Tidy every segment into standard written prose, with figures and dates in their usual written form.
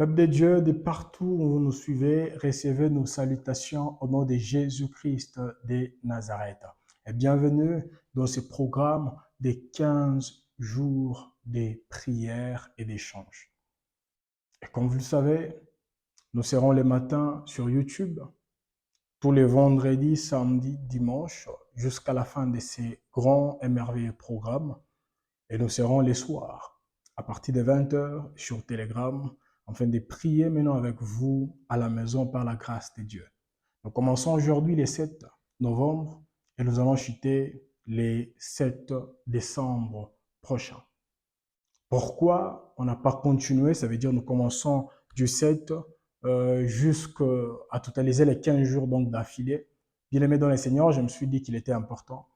Peuple de Dieu, de partout où vous nous suivez, recevez nos salutations au nom de Jésus-Christ de Nazareth. Et bienvenue dans ce programme des 15 jours de prière et d'échange. Et comme vous le savez, nous serons les matins sur YouTube, tous les vendredis, samedis, dimanches, jusqu'à la fin de ces grands et merveilleux programmes. Et nous serons les soirs, à partir de 20 heures, sur Telegram, afin de prier maintenant avec vous à la maison par la grâce de Dieu. Nous commençons aujourd'hui le 7 novembre et nous allons chuter le 7 décembre prochain. Pourquoi on n'a pas continué? Ça veut dire nous commençons du 7 jusqu'à totaliser les 15 jours donc d'affilée. Bien-aimé dans le Seigneur, je me suis dit qu'il était important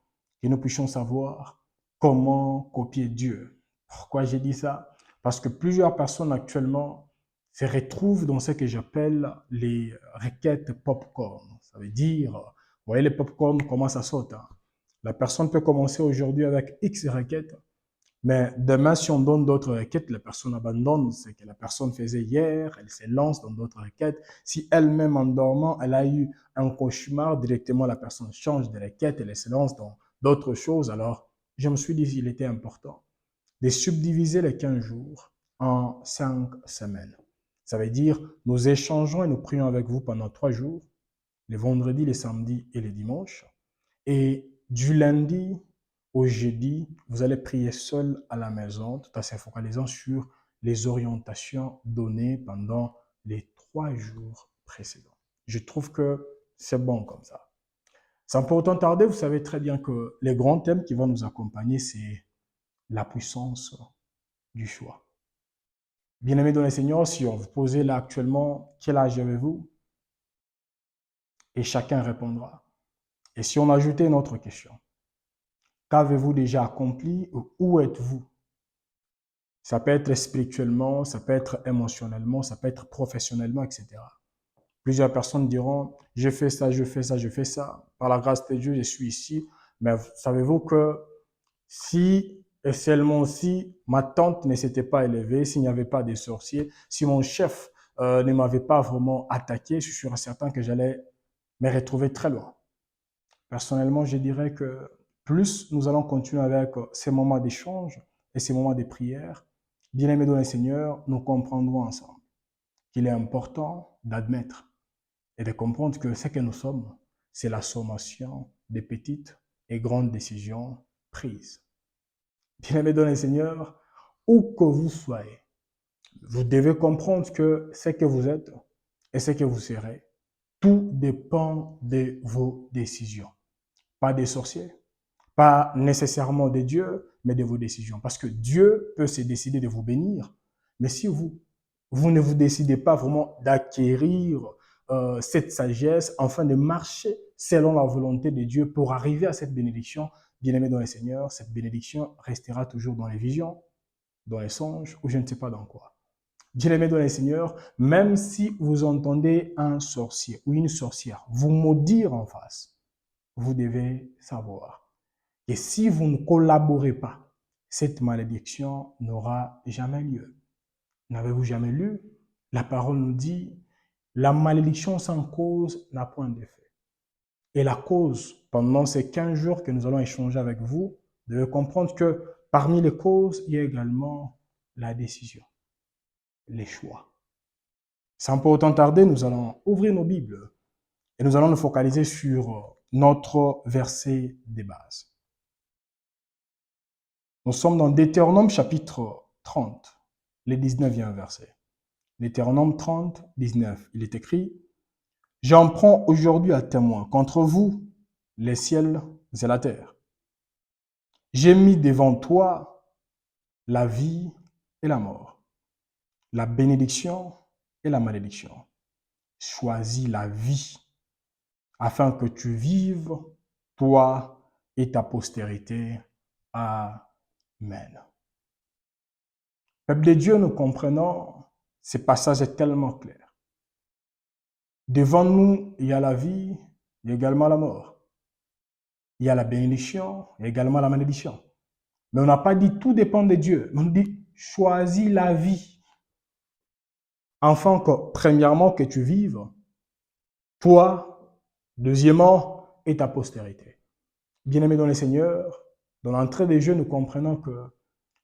que nous puissions savoir comment copier Dieu. Pourquoi j'ai dit ça? Parce que plusieurs personnes actuellement se retrouvent dans ce que j'appelle les requêtes popcorn. Ça veut dire, vous voyez les popcorn, comment ça saute, hein? La personne peut commencer aujourd'hui avec X requêtes, mais demain, si on donne d'autres requêtes, la personne abandonne ce que la personne faisait hier, elle se lance dans d'autres requêtes. Si elle-même, en dormant, elle a eu un cauchemar, directement, la personne change de requête, elle se lance dans d'autres choses. Alors, je me suis dit qu'il était important de subdiviser les 15 jours en 5 semaines. Ça veut dire, nous échangeons et nous prions avec vous pendant 3 jours, les vendredis, les samedis et les dimanches. Et du lundi au jeudi, vous allez prier seul à la maison, tout en se focalisant sur les orientations données pendant les 3 jours précédents. Je trouve que c'est bon comme ça. Sans pour autant tarder, vous savez très bien que les grands thèmes qui vont nous accompagner, c'est la puissance du choix. Bien-aimés dans le Seigneur, si on vous posait là actuellement, quel âge avez-vous? Et chacun répondra. Et si on ajoutait une autre question, qu'avez-vous déjà accompli ou où êtes-vous? Ça peut être spirituellement, ça peut être émotionnellement, ça peut être professionnellement, etc. Plusieurs personnes diront, je fais ça, je fais ça, je fais ça. Par la grâce de Dieu, je suis ici. Mais savez-vous que si et seulement si ma tante ne s'était pas élevée, s'il n'y avait pas de sorciers, si mon chef ne m'avait pas vraiment attaqué, je suis sûr et certain que j'allais me retrouver très loin. Personnellement, je dirais que plus nous allons continuer avec ces moments d'échange et ces moments de prière, bien-aimés dans le Seigneur, nous comprendrons ensemble qu'il est important d'admettre et de comprendre que ce que nous sommes, c'est la sommation des petites et grandes décisions prises. Bien-aimés dans le Seigneur, où que vous soyez, vous devez comprendre que ce que vous êtes et ce que vous serez, tout dépend de vos décisions. Pas des sorciers, pas nécessairement de Dieu, mais de vos décisions. Parce que Dieu peut se décider de vous bénir, mais si vous ne vous décidez pas vraiment d'acquérir cette sagesse, afin de marcher selon la volonté de Dieu pour arriver à cette bénédiction, bien-aimé dans le Seigneur, cette bénédiction restera toujours dans les visions, dans les songes, ou je ne sais pas dans quoi. Bien-aimé dans le Seigneur, même si vous entendez un sorcier ou une sorcière vous maudire en face, vous devez savoir que si vous ne collaborez pas, cette malédiction n'aura jamais lieu. N'avez-vous jamais lu? La parole nous dit, la malédiction sans cause n'a point d'effet. Et la cause, pendant ces 15 jours que nous allons échanger avec vous, vous devez comprendre que parmi les causes, il y a également la décision, les choix. Sans pour autant tarder, nous allons ouvrir nos Bibles et nous allons nous focaliser sur notre verset de base. Nous sommes dans Deutéronome chapitre 30, le 19e verset. Deutéronome 30, 19. Il est écrit, « J'en prends aujourd'hui à témoin contre vous, les ciels et la terre. J'ai mis devant toi la vie et la mort, la bénédiction et la malédiction. Choisis la vie, afin que tu vives, toi et ta postérité. Amen. » Peuple de Dieu, nous comprenons, ce passage est tellement clair. Devant nous, il y a la vie, il y a également la mort. Il y a la bénédiction, il y a également la malédiction. Mais on n'a pas dit tout dépend de Dieu. On dit choisis la vie. afin que, premièrement, que tu vives, toi, deuxièmement, et ta postérité. Bien-aimés dans le Seigneur, dans l'entrée des jeux, nous comprenons que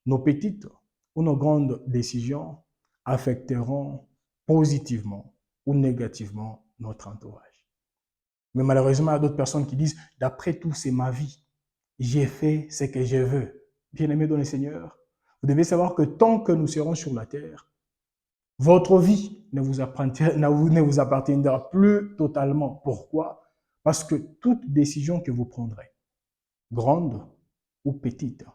nos petites ou nos grandes décisions affecteront positivement ou négativement notre entourage. Mais malheureusement, il y a d'autres personnes qui disent, d'après tout, c'est ma vie. J'ai fait ce que je veux. Bien-aimés dans le Seigneur, vous devez savoir que tant que nous serons sur la terre, votre vie ne vous appartiendra plus totalement. Pourquoi? Parce que toute décision que vous prendrez, grande ou petite,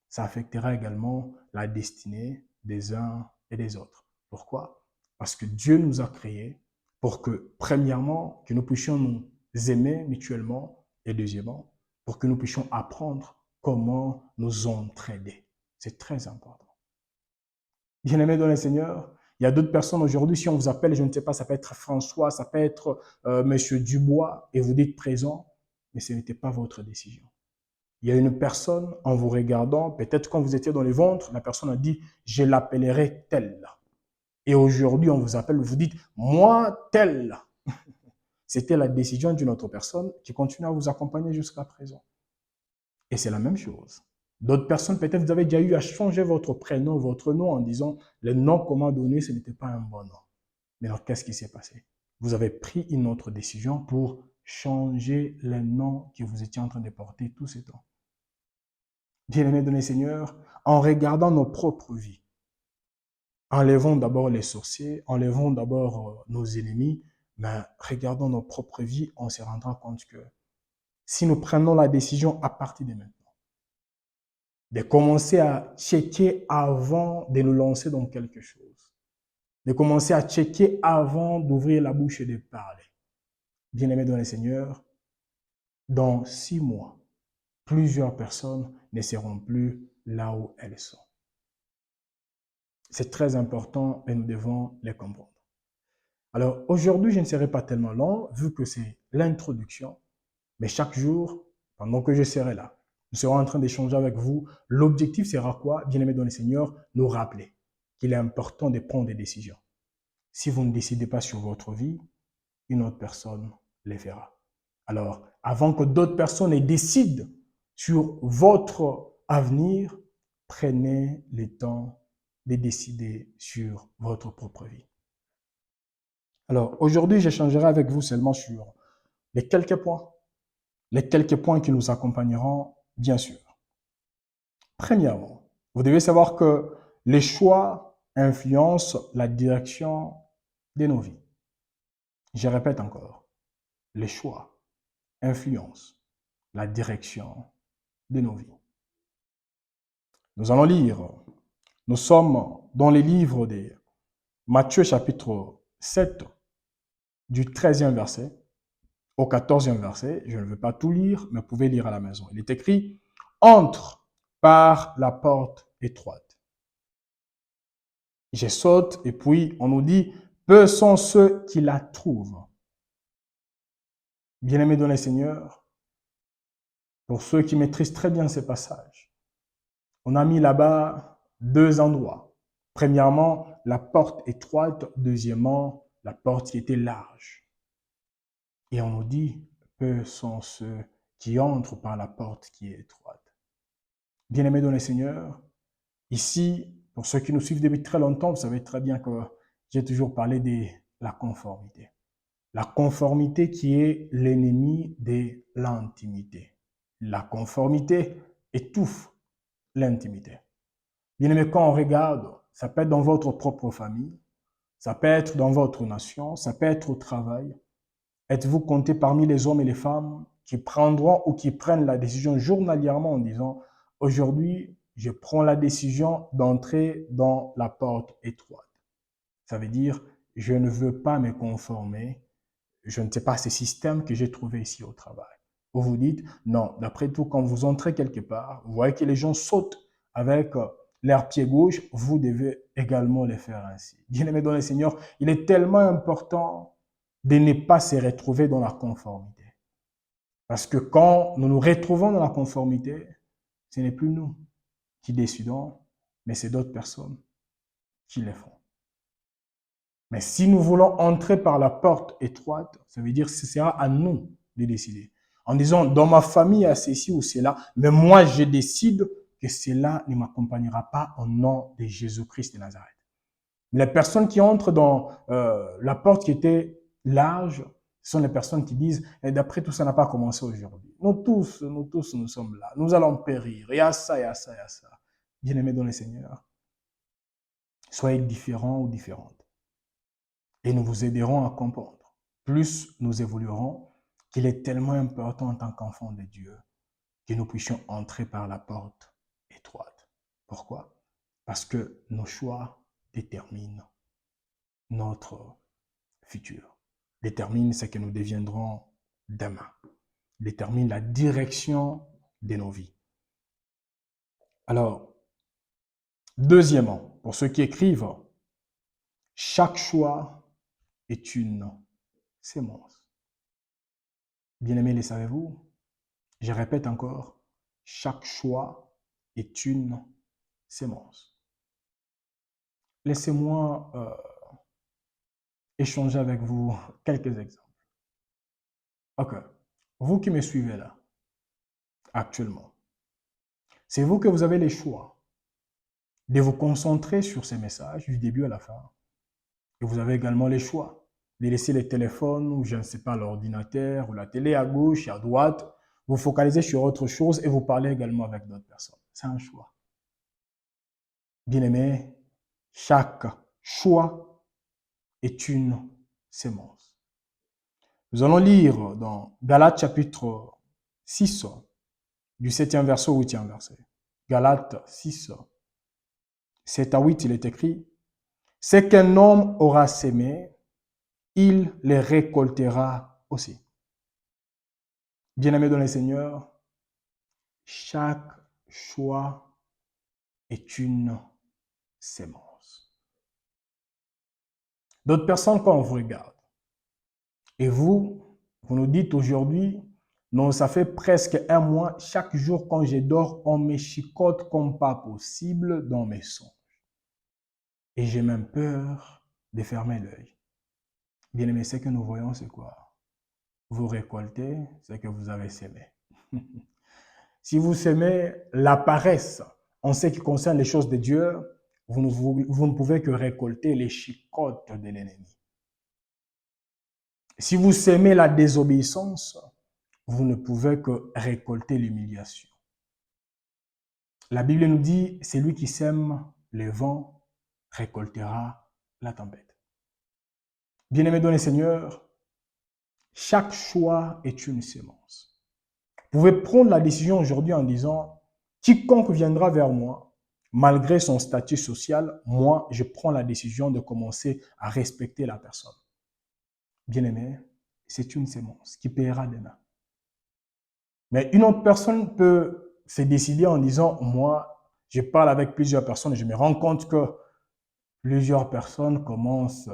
ça affectera également la destinée des uns et des autres. Pourquoi? Parce que Dieu nous a créés pour que, premièrement, que nous puissions nous aimer mutuellement et deuxièmement, pour que nous puissions apprendre comment nous entraider. C'est très important. Bien-aimés dans le Seigneur, il y a d'autres personnes aujourd'hui, si on vous appelle, je ne sais pas, ça peut être François, ça peut être Monsieur Dubois, et vous dites présent, mais ce n'était pas votre décision. Il y a une personne, en vous regardant, peut-être quand vous étiez dans le ventre, la personne a dit, je l'appellerai tel. Et aujourd'hui, on vous appelle, vous dites, moi tel. C'était la décision d'une autre personne qui continue à vous accompagner jusqu'à présent. Et c'est la même chose. D'autres personnes, peut-être vous avez déjà eu à changer votre prénom, votre nom en disant, le nom qu'on m'a donné, ce n'était pas un bon nom. Mais alors, qu'est-ce qui s'est passé? Vous avez pris une autre décision pour changer le nom que vous étiez en train de porter tout ce temps. Bien-aimés de nos Seigneur, en regardant nos propres vies, enlevons d'abord les sorciers, enlevons d'abord nos ennemis, mais regardons nos propres vies, on se rendra compte que si nous prenons la décision à partir de maintenant, de commencer à checker avant de nous lancer dans quelque chose, de commencer à checker avant d'ouvrir la bouche et de parler. Bien-aimés dans le Seigneur, dans 6 mois, plusieurs personnes ne seront plus là où elles sont. C'est très important et nous devons les comprendre. Alors aujourd'hui, je ne serai pas tellement long vu que c'est l'introduction, mais chaque jour, pendant que je serai là, nous serons en train d'échanger avec vous. L'objectif sera quoi? Bien-aimés dans le Seigneur, nous rappeler qu'il est important de prendre des décisions. Si vous ne décidez pas sur votre vie, une autre personne les fera. Alors, avant que d'autres personnes décident sur votre avenir, prenez le temps de décider sur votre propre vie. Alors, aujourd'hui, j'échangerai avec vous seulement sur les quelques points qui nous accompagneront, bien sûr. Premièrement, vous devez savoir que les choix influencent la direction de nos vies. Je répète encore, les choix influencent la direction de nos vies. Nous allons lire, nous sommes dans les livres de Matthieu chapitre 7, du 13e verset au 14e verset. Je ne veux pas tout lire, mais vous pouvez lire à la maison. Il est écrit, entre par la porte étroite. Je saute et puis on nous dit, peu sont ceux qui la trouvent. Bien-aimés dans le Seigneur, pour ceux qui maîtrisent très bien ces passages, on a mis là-bas 2 endroits. Premièrement, la porte étroite. Deuxièmement, la porte qui était large. Et on nous dit, peu sont ceux qui entrent par la porte qui est étroite. Bien-aimés dans le Seigneur, ici, pour ceux qui nous suivent depuis très longtemps, vous savez très bien que j'ai toujours parlé de la conformité. La conformité qui est l'ennemi de l'intimité. La conformité étouffe l'intimité. Bien-aimé, quand on regarde, ça peut être dans votre propre famille, ça peut être dans votre nation, ça peut être au travail. Êtes-vous compté parmi les hommes et les femmes qui prendront ou qui prennent la décision journalièrement en disant « Aujourd'hui, je prends la décision d'entrer dans la porte étroite ». Ça veut dire « Je ne veux pas me conformer, je ne sais pas ces systèmes que j'ai trouvés ici au travail ». Vous vous dites « Non, d'après tout, quand vous entrez quelque part, vous voyez que les gens sautent avec leur pied gauche, vous devez également les faire ainsi. » Bien-aimés dans le Seigneur, il est tellement important de ne pas se retrouver dans la conformité. Parce que quand nous nous retrouvons dans la conformité, ce n'est plus nous qui décidons, mais c'est d'autres personnes qui le font. Mais si nous voulons entrer par la porte étroite, ça veut dire que ce sera à nous de décider. En disant, dans ma famille, il y a ceci ou cela, mais moi, je décide que cela ne m'accompagnera pas au nom de Jésus-Christ de Nazareth. Les personnes qui entrent dans la porte qui était large, ce sont les personnes qui disent, eh, d'après tout, ça n'a pas commencé aujourd'hui. Nous sommes là. Nous allons périr. Il y a ça, il y a ça, il y a ça. Bien-aimés dans le Seigneur, soyez différents ou différentes. Et nous vous aiderons à comprendre. Plus nous évoluerons, qu'il est tellement important en tant qu'enfant de Dieu que nous puissions entrer par la porte étroite. Pourquoi? Parce que nos choix déterminent notre futur, déterminent ce que nous deviendrons demain, déterminent la direction de nos vies. Alors, deuxièmement, pour ceux qui écrivent, chaque choix est une sémence. Bien-aimés, les savez-vous? Je répète encore, chaque choix est une sémence. Laissez-moi échanger avec vous quelques exemples. Ok, vous qui me suivez là, actuellement, c'est vous que vous avez les choix de vous concentrer sur ces messages du début à la fin. Et vous avez également les choix de laisser les téléphones ou je ne sais pas l'ordinateur ou la télé à gauche et à droite, vous focalisez sur autre chose et vous parlez également avec d'autres personnes. C'est un choix. Bien-aimés, chaque choix est une sémence. Nous allons lire dans Galates chapitre 6, du 7e verset au 8e verset. Galates 6, 7 à 8, il est écrit, « Ce qu'un homme aura sémé, il les récoltera aussi. » Bien-aimés dans le Seigneur, chaque choix est une sémence. D'autres personnes, quand on vous regarde, et vous nous dites aujourd'hui, non, ça fait presque un mois, chaque jour quand je dors, on me chicote comme pas possible dans mes songes. Et j'ai même peur de fermer l'œil. Bien aimé, ce que nous voyons, c'est quoi? Vous récoltez ce que vous avez sémé. Si vous sémez la paresse en ce qui concerne les choses de Dieu, vous ne pouvez que récolter les chicotes de l'ennemi. Si vous sémez la désobéissance, vous ne pouvez que récolter l'humiliation. La Bible nous dit, celui qui sème le vent récoltera la tempête. Bien-aimés dans le Seigneur, chaque choix est une sémence. Vous pouvez prendre la décision aujourd'hui en disant, quiconque viendra vers moi, malgré son statut social, moi, je prends la décision de commencer à respecter la personne. Bien-aimé, c'est une sémence qui paiera demain. Mais une autre personne peut se décider en disant, moi, je parle avec plusieurs personnes et je me rends compte que plusieurs personnes commencent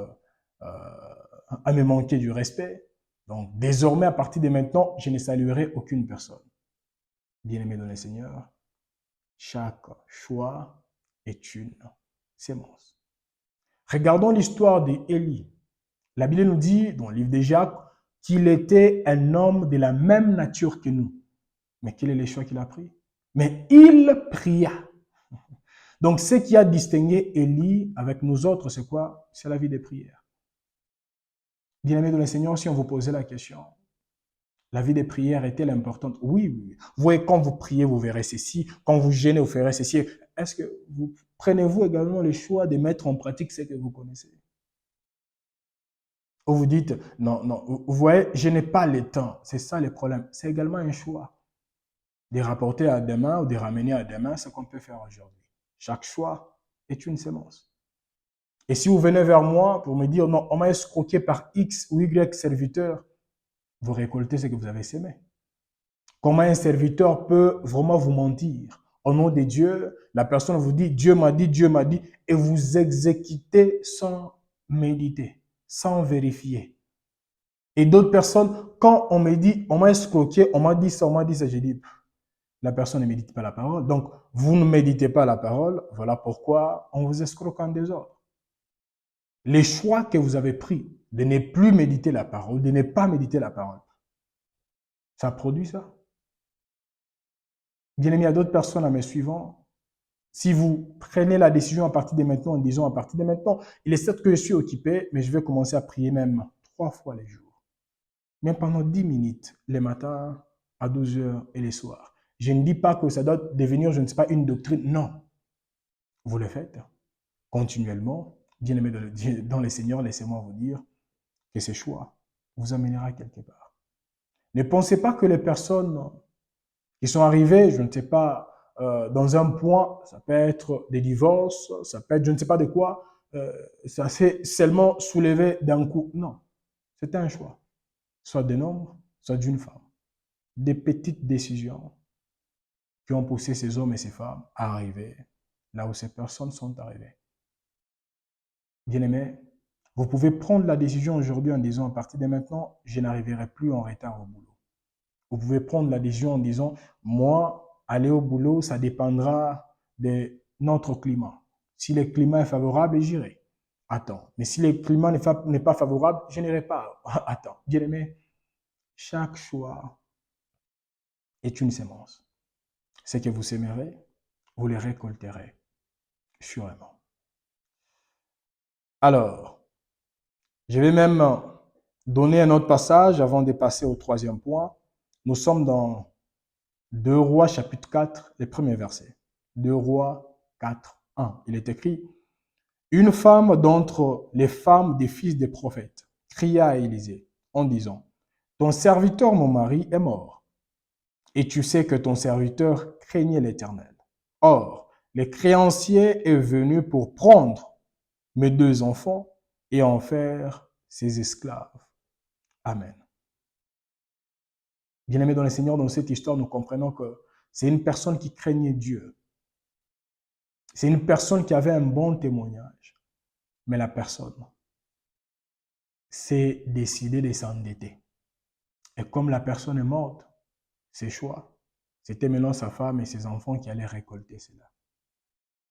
à me manquer du respect. Donc, désormais, à partir de maintenant, je ne saluerai aucune personne. Bien-aimé dans le Seigneur, chaque choix est une sémence. Regardons l'histoire d'Élie. La Bible nous dit, dans le livre de Jacques, qu'il était un homme de la même nature que nous. Mais quel est le choix qu'il a pris? Mais il pria. Donc, ce qui a distingué Élie avec nous autres, c'est quoi? C'est la vie de prière. Bien-aimés dans le Seigneur, si on vous posait la question, la vie de prière est-elle importante? Oui, oui. Vous voyez, quand vous priez, vous verrez ceci. Quand vous jeûnez, vous ferez ceci. Est-ce que vous prenez-vous également le choix de mettre en pratique ce que vous connaissez? Ou vous dites, non, non, vous voyez, je n'ai pas le temps. C'est ça le problème. C'est également un choix. De rapporter à demain ou de ramener à demain ce qu'on peut faire aujourd'hui. Chaque choix est une sémence. Et si vous venez vers moi pour me dire, non, on m'a escroqué par X ou Y serviteur, vous récoltez ce que vous avez sémé. Comment un serviteur peut vraiment vous mentir? Au nom de Dieu, la personne vous dit, Dieu m'a dit, et vous exécutez sans méditer, sans vérifier. Et d'autres personnes, quand on me dit, on m'a escroqué, on m'a dit ça, j'ai dit, la personne ne médite pas la parole. Donc, vous ne méditez pas la parole. Voilà pourquoi on vous escroque en désordre. Les choix que vous avez pris de ne plus méditer la parole, de ne pas méditer la parole, ça produit ça. Bien aimé, il y a d'autres personnes à mes suivants. Si vous prenez la décision à partir de maintenant, en disant à partir de maintenant, il est certes que je suis occupé, mais je vais commencer à prier même 3 fois les jours. Même pendant 10 minutes, les matins, à 12 heures et les soirs. Je ne dis pas que ça doit devenir, je ne sais pas, une doctrine. Non. Vous le faites continuellement. Bien aimé dans les Seigneurs, laissez-moi vous dire que ces choix vous amènera quelque part. Ne pensez pas que les personnes qui sont arrivées, je ne sais pas, dans un point, ça peut être des divorces, ça peut être je ne sais pas de quoi, ça s'est seulement soulevé d'un coup. Non, c'était un choix, soit d'un homme, soit d'une femme. Des petites décisions qui ont poussé ces hommes et ces femmes à arriver là où ces personnes sont arrivées. Bien-aimés, vous pouvez prendre la décision aujourd'hui en disant à partir de maintenant, je n'arriverai plus en retard au boulot. Vous pouvez prendre la décision en disant, moi, aller au boulot, ça dépendra de notre climat. Si le climat est favorable, j'irai. Attends. Mais si le climat n'est pas favorable, je n'irai pas. Attends. Bien aimé, chaque choix est une sémence. Ce que vous sèmerez, vous le récolterez, sûrement. Alors, je vais même donner un autre passage avant de passer au troisième point. Nous sommes dans 2 Rois chapitre 4, les premiers versets. 2 Rois 4, 1. Il est écrit, une femme d'entre les femmes des fils des prophètes cria à Élisée en disant, ton serviteur, mon mari, est mort. Et tu sais que ton serviteur craignait l'Éternel. Or, le créancier est venu pour prendre mes 2 enfants et en faire ses esclaves. Amen. Bien-aimés dans le Seigneur, dans cette histoire, nous comprenons que c'est une personne qui craignait Dieu. C'est une personne qui avait un bon témoignage. Mais la personne s'est décidée de s'endetter. Et comme la personne est morte, ses choix, c'était maintenant sa femme et ses enfants qui allaient récolter cela.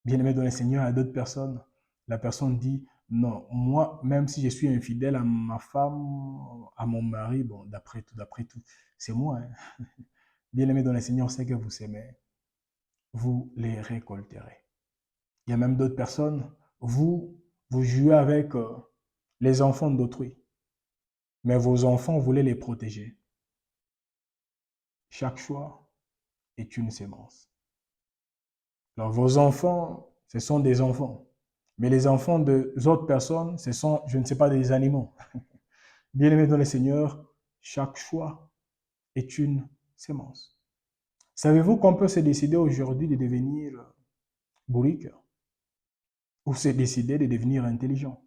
Bien-aimé dans le Seigneur, à d'autres personnes, la personne dit, non, moi, même si je suis infidèle à ma femme, à mon mari, bon, d'après tout, c'est moi. Hein. Bien-aimé dans le Seigneur, c'est que vous s'aimez, vous les récolterez. Il y a même d'autres personnes, vous jouez avec les enfants d'autrui, mais vos enfants voulaient les protéger. Chaque choix est une sémence. Alors vos enfants, ce sont des enfants, mais les enfants des autres personnes, ce sont, je ne sais pas, des animaux. Bien-aimés dans le Seigneur, chaque choix est une sémence. Savez-vous qu'on peut se décider aujourd'hui de devenir bourrique ou se décider de devenir intelligent?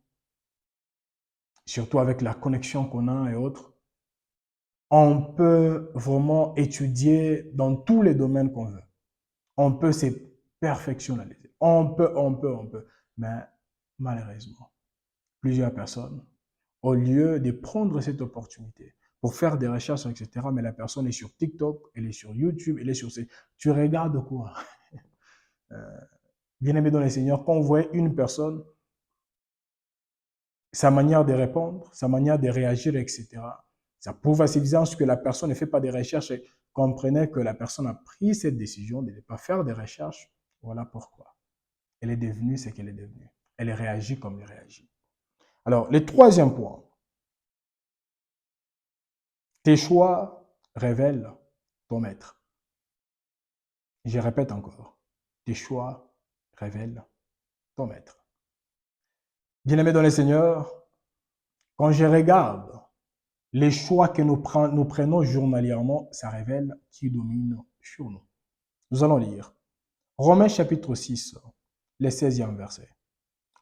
Surtout avec la connexion qu'on a et autres. On peut vraiment étudier dans tous les domaines qu'on veut. On peut se perfectionnaliser. On peut. Mais malheureusement, plusieurs personnes, au lieu de prendre cette opportunité pour faire des recherches, etc., mais la personne est sur TikTok, elle est sur YouTube, elle est sur ces... Tu regardes quoi? Bien-aimé dans les Seigneurs, quand on voit une personne, sa manière de répondre, sa manière de réagir, etc., ça prouve à l'évidence que la personne ne fait pas des recherches et comprenait que la personne a pris cette décision de ne pas faire des recherches. Voilà pourquoi. Elle est devenue ce qu'elle est devenue. Elle réagit comme elle réagit. Alors, le troisième point. Tes choix révèlent ton maître. Je répète encore. Tes choix révèlent ton maître. Bien-aimés dans le Seigneur, quand je regarde les choix que nous prenons journalièrement, ça révèle qui domine sur nous. Nous allons lire Romains chapitre 6, le 16e verset.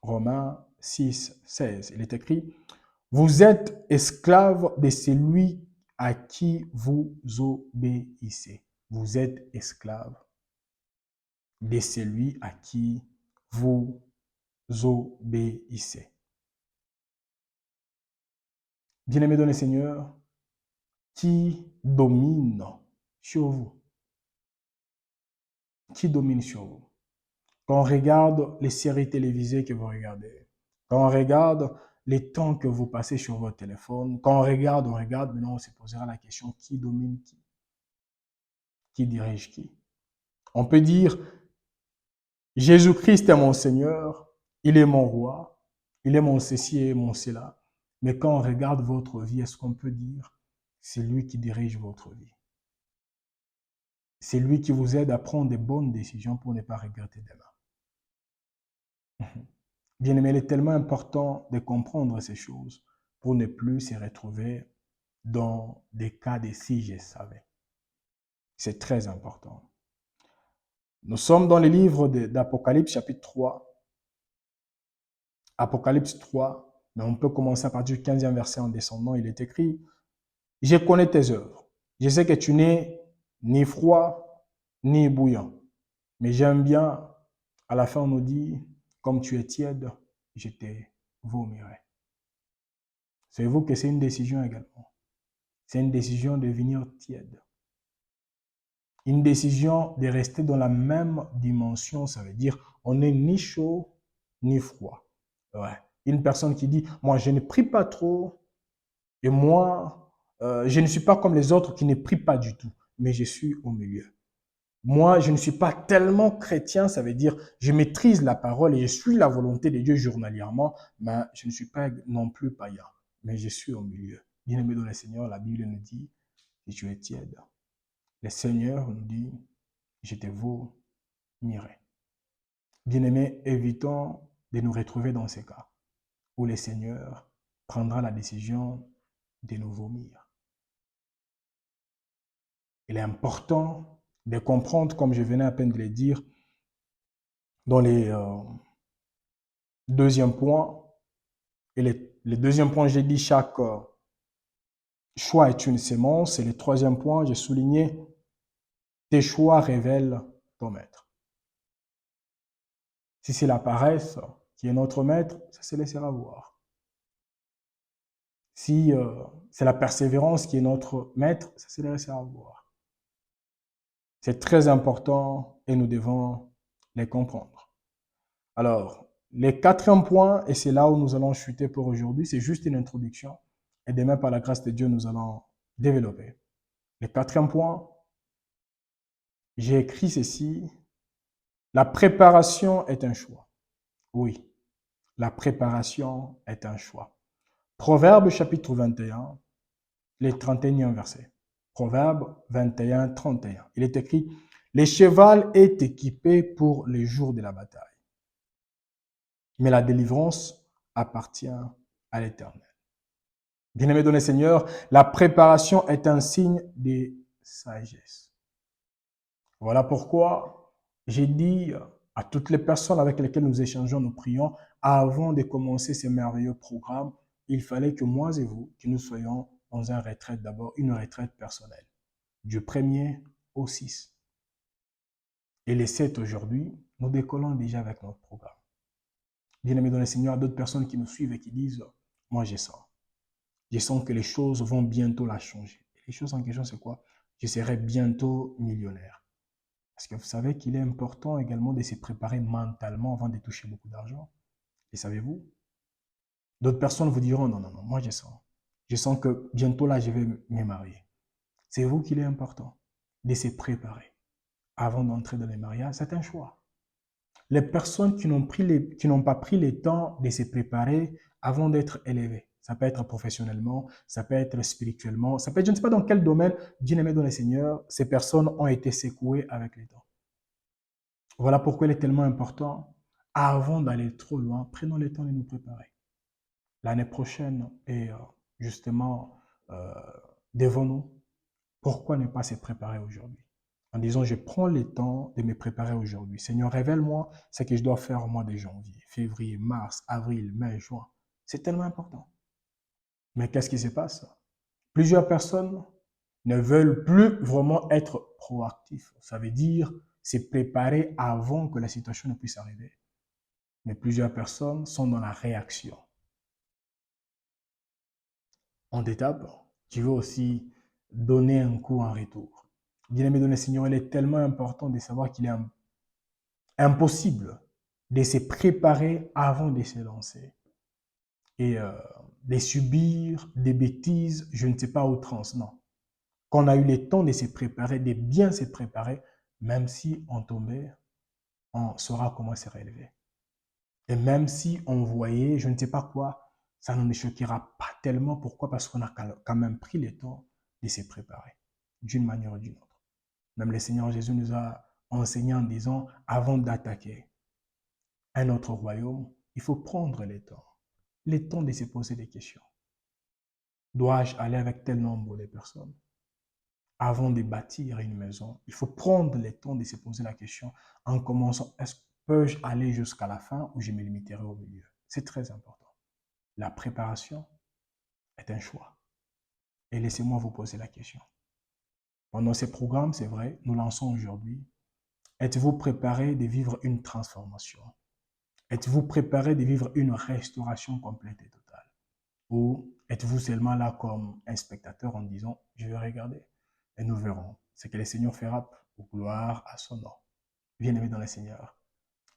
Romains 6, 16. Il est écrit, vous êtes esclaves de celui à qui vous obéissez. Vous êtes esclaves de celui à qui vous obéissez. Bien-aimés dans le Seigneur, qui domine sur vous? Qui domine sur vous? Quand on regarde les séries télévisées que vous regardez, Quand on regarde les temps que vous passez sur votre téléphone, quand on regarde, maintenant on se posera la question, qui domine qui? Qui dirige qui? On peut dire, Jésus-Christ est mon Seigneur, il est mon roi, il est mon ceci et mon cela. Mais quand on regarde votre vie, est-ce qu'on peut dire, c'est lui qui dirige votre vie? C'est lui qui vous aide à prendre des bonnes décisions pour ne pas regretter demain. Bien-aimé, il est tellement important de comprendre ces choses pour ne plus se retrouver dans des cas de si je savais. C'est très important. Nous sommes dans le livre d'Apocalypse chapitre 3. Apocalypse 3, mais on peut commencer à partir du 15e verset en descendant. Il est écrit, « Je connais tes œuvres. Je sais que tu n'es ni froid ni bouillant. Mais j'aime bien, à la fin on nous dit, comme tu es tiède, je te vomirai. » Savez-vous que c'est une décision également. C'est une décision de devenir tiède. Une décision de rester dans la même dimension, ça veut dire on n'est ni chaud ni froid. Ouais. Une personne qui dit, moi je ne prie pas trop et moi je ne suis pas comme les autres qui ne prient pas du tout, mais je suis au milieu. Moi je ne suis pas tellement chrétien, ça veut dire je maîtrise la parole et je suis la volonté de Dieu journalièrement, mais je ne suis pas non plus païen, mais je suis au milieu. Bien-aimé dans le Seigneur, la Bible nous dit que tu es tiède. Le Seigneur nous dit, je te vomirai. Bien-aimés, évitons de nous retrouver dans ces cas où le Seigneur prendra la décision de nous vomir. Il est important de comprendre, comme je venais à peine de le dire, dans les deuxième point, et le deuxième point, j'ai dit chaque choix est une sémence, et le troisième point, j'ai souligné, tes choix révèlent ton maître. Si c'est la paresse qui est notre maître, ça se laissera voir. Si c'est la persévérance qui est notre maître, ça se laissera voir. C'est très important et nous devons les comprendre. Alors, le quatrième point, et c'est là où nous allons chuter pour aujourd'hui, c'est juste une introduction. Et demain, par la grâce de Dieu, nous allons développer. Le quatrième point, j'ai écrit ceci, la préparation est un choix. Oui, la préparation est un choix. Proverbe chapitre 21, le 31e verset. Proverbe 21, 31. Il est écrit, le cheval est équipé pour les jours de la bataille, mais la délivrance appartient à l'Éternel. Bien-aimé dans le Seigneur, la préparation est un signe de sagesse. Voilà pourquoi j'ai dit à toutes les personnes avec lesquelles nous échangeons, nous prions, avant de commencer ce merveilleux programme, il fallait que moi et vous, que nous soyons dans un retraite d'abord, une retraite personnelle, du 1er au 6. Et les 7 aujourd'hui, nous décollons déjà avec notre programme. Bien-aimés dans le Seigneur, d'autres personnes qui nous suivent et qui disent, moi je sens que les choses vont bientôt la changer. Et les choses en question, c'est quoi? Je serai bientôt millionnaire. Parce que vous savez qu'il est important également de se préparer mentalement avant de toucher beaucoup d'argent. Et savez-vous, d'autres personnes vous diront, non, non, non, moi je sens. Je sens que bientôt là, je vais me marier. C'est vous qu'il est important de se préparer avant d'entrer dans les mariages. C'est un choix. Les personnes qui n'ont pas pris le temps de se préparer avant d'être élevées, ça peut être professionnellement, ça peut être spirituellement, ça peut être, je ne sais pas dans quel domaine, bien aimé dans le Seigneur, ces personnes ont été secouées avec le temps. Voilà pourquoi il est tellement important, avant d'aller trop loin, prenons le temps de nous préparer. L'année prochaine est justement devant nous. Pourquoi ne pas se préparer aujourd'hui? En disant, je prends le temps de me préparer aujourd'hui. Seigneur, révèle-moi ce que je dois faire au mois de janvier, février, mars, avril, mai, juin. C'est tellement important. Mais qu'est-ce qui se passe? Plusieurs personnes ne veulent plus vraiment être proactifs. Ça veut dire se préparer avant que la situation ne puisse arriver. Mais plusieurs personnes sont dans la réaction. En étape, tu veux aussi donner un coup en retour. Bien-aimé dans le Seigneur, il est tellement important de savoir qu'il est impossible de se préparer avant de se lancer. et de subir des bêtises, je ne sais pas, à outrance, non. Qu'on a eu le temps de se préparer, de bien se préparer, même si on tombait, on saura comment se relever. Et même si on voyait, je ne sais pas quoi, ça ne nous choquera pas tellement. Pourquoi? Parce qu'on a quand même pris le temps de se préparer, d'une manière ou d'une autre. Même le Seigneur Jésus nous a enseigné en disant, avant d'attaquer un autre royaume, il faut prendre le temps de se poser des questions. Dois-je aller avec tel nombre de personnes? Avant de bâtir une maison, il faut prendre le temps de se poser la question en commençant, peux-je aller jusqu'à la fin ou je me limiterai au milieu? C'est très important. La préparation est un choix. Et laissez-moi vous poser la question. Pendant ces programmes, c'est vrai, nous lançons aujourd'hui. Êtes-vous préparé de vivre une transformation? Êtes-vous préparé de vivre une restauration complète et totale? Ou êtes-vous seulement là comme un spectateur en disant, je vais regarder et nous verrons ce que le Seigneur fera pour gloire à son nom. Bien-aimés dans le Seigneur,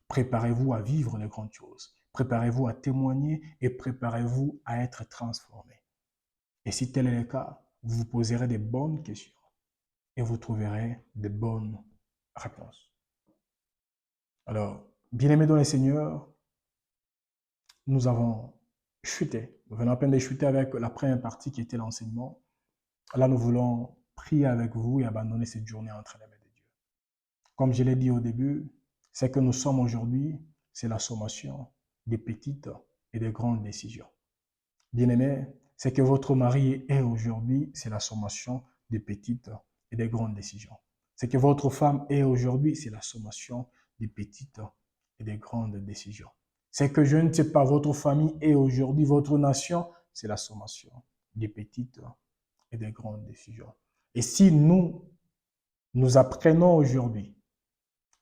préparez-vous à vivre les grandes choses. Préparez-vous à témoigner et préparez-vous à être transformé. Et si tel est le cas, vous vous poserez des bonnes questions et vous trouverez de bonnes réponses. Alors, bien-aimés dans le Seigneur, nous avons chuté. Nous venons à peine de chuter avec la première partie qui était l'enseignement. Là, nous voulons prier avec vous et abandonner cette journée entre les mains de Dieu. Comme je l'ai dit au début, ce que nous sommes aujourd'hui, c'est la sommation des petites et des grandes décisions. Bien-aimés, ce que votre mari est aujourd'hui, c'est la sommation des petites et des grandes décisions. Ce que votre femme est aujourd'hui, c'est la sommation des petites et des grandes décisions. Ce que je ne sais pas, votre famille est aujourd'hui, votre nation, c'est la sommation des petites et des grandes décisions. Et si nous apprenons aujourd'hui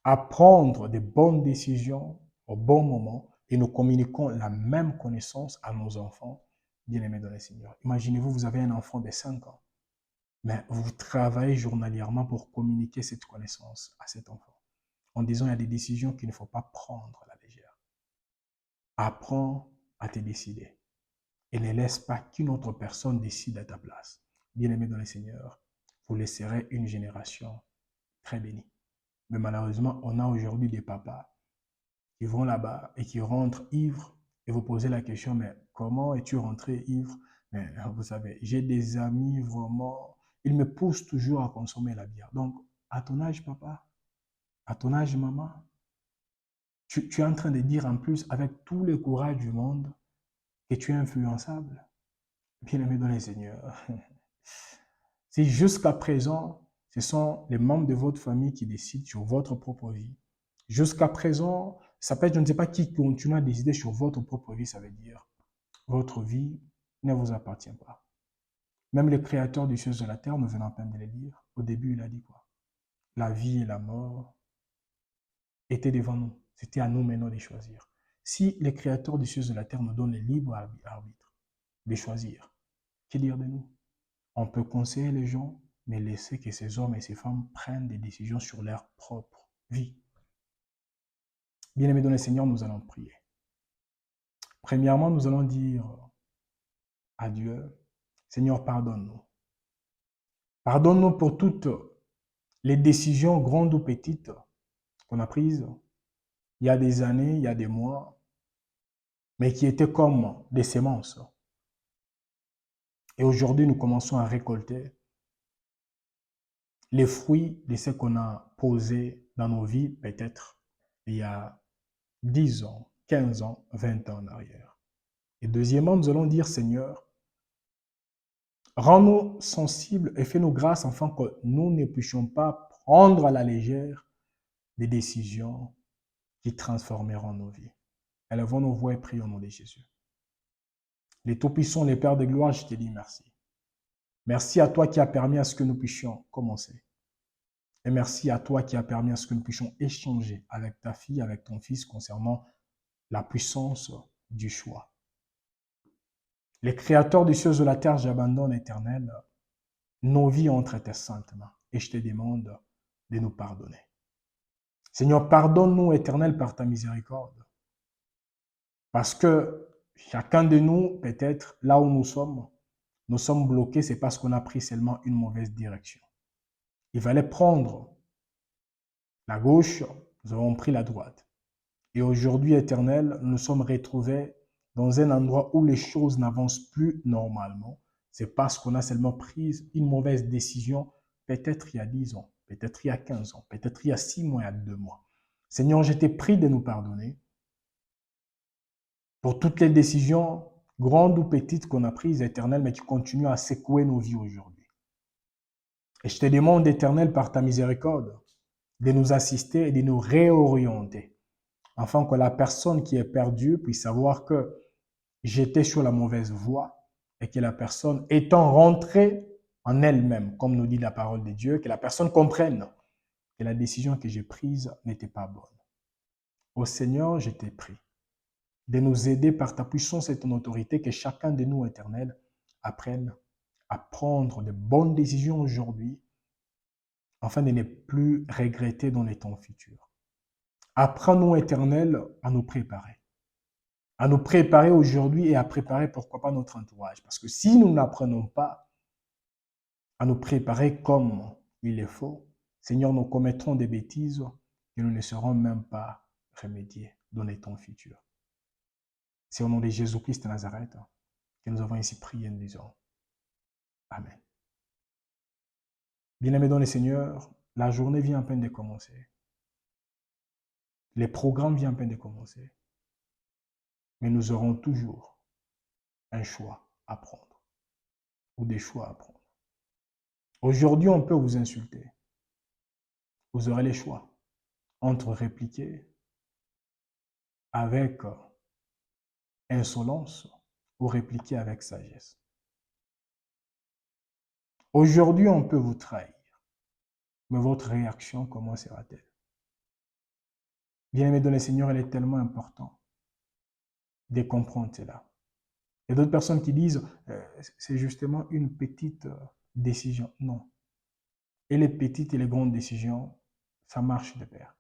à prendre des bonnes décisions au bon moment et nous communiquons la même connaissance à nos enfants, bien-aimés dans le Seigneur. Imaginez-vous, vous avez un enfant de 5 ans, mais vous travaillez journalièrement pour communiquer cette connaissance à cet enfant, en disant il y a des décisions qu'il ne faut pas prendre à la légère. Apprends à te décider et ne laisse pas qu'une autre personne décide à ta place. Bien-aimés dans le Seigneur, vous laisserez une génération très bénie. Mais malheureusement, on a aujourd'hui des papas qui vont là-bas et qui rentrent ivres et vous posez la question, mais comment es-tu rentré ivre? Mais vous savez, j'ai des amis vraiment, ils me poussent toujours à consommer la bière. Donc, à ton âge, papa, à ton âge, maman, tu es en train de dire en plus, avec tout le courage du monde, que tu es influençable. Bien-aimé dans le Seigneur. Si jusqu'à présent, ce sont les membres de votre famille qui décident sur votre propre vie, jusqu'à présent, ça peut être, je ne sais pas qui continue à décider sur votre propre vie, ça veut dire, votre vie ne vous appartient pas. Même le créateur du ciel et de la terre, nous venons à peine de le lire, au début, il a dit quoi? La vie et la mort étaient devant nous. C'était à nous maintenant de choisir. Si le créateur du ciel et de la terre nous donne le libre arbitre de choisir, que dire de nous? On peut conseiller les gens, mais laisser que ces hommes et ces femmes prennent des décisions sur leur propre vie. Bien-aimés dans le Seigneur, nous allons prier. Premièrement, nous allons dire à Dieu, Seigneur, pardonne-nous. Pardonne-nous pour toutes les décisions, grandes ou petites, qu'on a prises il y a des années, il y a des mois, mais qui étaient comme des semences. Et aujourd'hui, nous commençons à récolter les fruits de ce qu'on a posé dans nos vies, peut-être il y a 10 ans, 15 ans, 20 ans en arrière. Et deuxièmement, nous allons dire, Seigneur, rends-nous sensibles et fais-nous grâce afin que nous ne puissions pas prendre à la légère des décisions qui transformeront nos vies. Élevons nos voix et prions au nom de Jésus. Les Tout-Puissants, les Pères de gloire, je te dis merci. Merci à toi qui as permis à ce que nous puissions commencer. Et merci à toi qui as permis à ce que nous puissions échanger avec ta fille, avec ton fils concernant la puissance du choix. Les créateurs du ciel et de la terre, j'abandonne, Éternel, nos vies entre tes saintes mains et je te demande de nous pardonner. Seigneur, pardonne-nous, Éternel, par ta miséricorde. Parce que chacun de nous, peut-être, là où nous sommes bloqués, c'est parce qu'on a pris seulement une mauvaise direction. Il fallait prendre la gauche, nous avons pris la droite. Et aujourd'hui, Éternel, nous nous sommes retrouvés dans un endroit où les choses n'avancent plus normalement. C'est parce qu'on a seulement pris une mauvaise décision, peut-être il y a 10 ans, peut-être il y a 15 ans, peut-être il y a 6 mois, il y a 2 mois. Seigneur, je t'ai prie de nous pardonner pour toutes les décisions, grandes ou petites, qu'on a prises, Éternel, mais qui continuent à secouer nos vies aujourd'hui. Et je te demande, Éternel, par ta miséricorde, de nous assister et de nous réorienter, afin que la personne qui est perdue puisse savoir que j'étais sur la mauvaise voie et que la personne, étant rentrée en elle-même, comme nous dit la parole de Dieu, que la personne comprenne que la décision que j'ai prise n'était pas bonne. Ô Seigneur, je t'ai prie de nous aider par ta puissance et ton autorité, que chacun de nous, Éternel, apprenne à prendre de bonnes décisions aujourd'hui, afin de ne plus regretter dans les temps futurs. Apprends-nous, Éternel, à nous préparer aujourd'hui et à préparer, pourquoi pas, notre entourage. Parce que si nous n'apprenons pas à nous préparer comme il est faut, Seigneur, nous commettrons des bêtises et nous ne serons même pas remédiés dans les temps futurs. C'est au nom de Jésus-Christ de Nazareth que nous avons ainsi prié en disant Amen. Bien-aimés dans le Seigneur, la journée vient à peine de commencer. Les programmes viennent à peine de commencer. Mais nous aurons toujours un choix à prendre ou des choix à prendre. Aujourd'hui, on peut vous insulter. Vous aurez les choix entre répliquer avec insolence ou répliquer avec sagesse. Aujourd'hui, on peut vous trahir. Mais votre réaction, comment sera-t-elle? Bien-aimé dans le Seigneur, il est tellement important de comprendre cela. Il y a d'autres personnes qui disent c'est justement une petite décision. Non. Et les petites et les grandes décisions, ça marche de pair.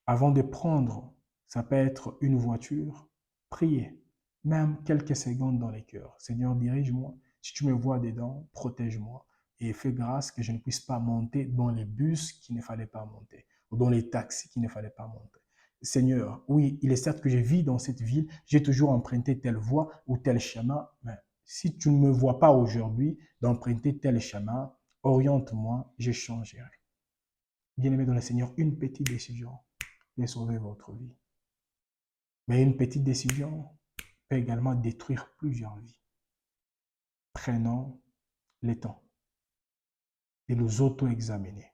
Avant de prendre, ça peut être une voiture, priez, même quelques secondes dans les cœurs. Seigneur, dirige-moi. Si tu me vois dedans, protège-moi. Et fais grâce que je ne puisse pas monter dans les bus qu'il ne fallait pas monter, ou dans les taxis qu'il ne fallait pas monter. Seigneur, oui, il est certes que je vis dans cette ville, j'ai toujours emprunté telle voie ou tel chemin, mais si tu ne me vois pas aujourd'hui d'emprunter tel chemin, oriente-moi, je changerai. Bien-aimé dans le Seigneur, une petite décision peut sauver votre vie. Mais une petite décision peut également détruire plusieurs vies. Prenons le temps de nous auto-examiner.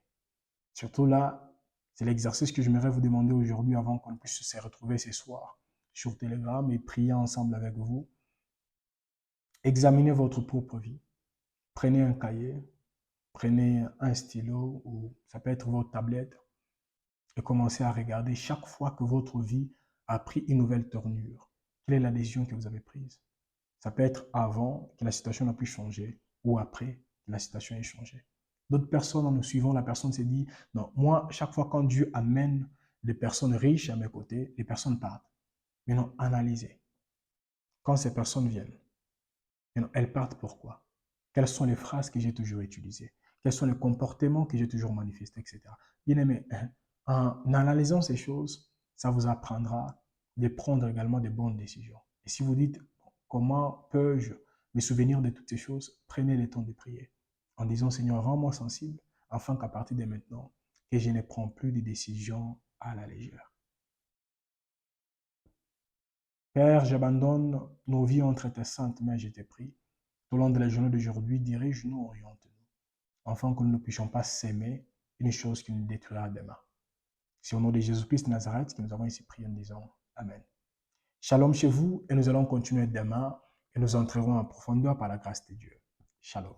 Surtout là, c'est l'exercice que j'aimerais vous demander aujourd'hui avant qu'on puisse se retrouver ce soir sur Telegram et prier ensemble avec vous. Examinez votre propre vie. Prenez un cahier, prenez un stylo ou ça peut être votre tablette et commencez à regarder chaque fois que votre vie a pris une nouvelle tournure. Quelle est la décision que vous avez prise? Ça peut être avant que la situation n'a pu changer ou après que la situation ait changé. D'autres personnes, en nous suivant, la personne s'est dit, non, moi, chaque fois quand Dieu amène des personnes riches à mes côtés, les personnes partent. Mais non, analysez. Quand ces personnes viennent, elles partent pourquoi? Quelles sont les phrases que j'ai toujours utilisées? Quels sont les comportements que j'ai toujours manifestés, etc. Bien aimé, en analysant ces choses, ça vous apprendra de prendre également de bonnes décisions. Et si vous dites, comment peux-je me souvenir de toutes ces choses? Prenez le temps de prier en disant, Seigneur, rends-moi sensible, afin qu'à partir de maintenant, que je ne prends plus de décisions à la légère. Père, j'abandonne nos vies entre tes saintes mains, je t'ai prie. Tout au long de la journée d'aujourd'hui, dirige-nous, oriente-nous, afin que nous ne puissions pas s'aimer une chose qui nous détruira demain. C'est au nom de Jésus-Christ de Nazareth que nous avons ici prié en disant Amen. Shalom chez vous et nous allons continuer demain et nous entrerons en profondeur par la grâce de Dieu. Shalom.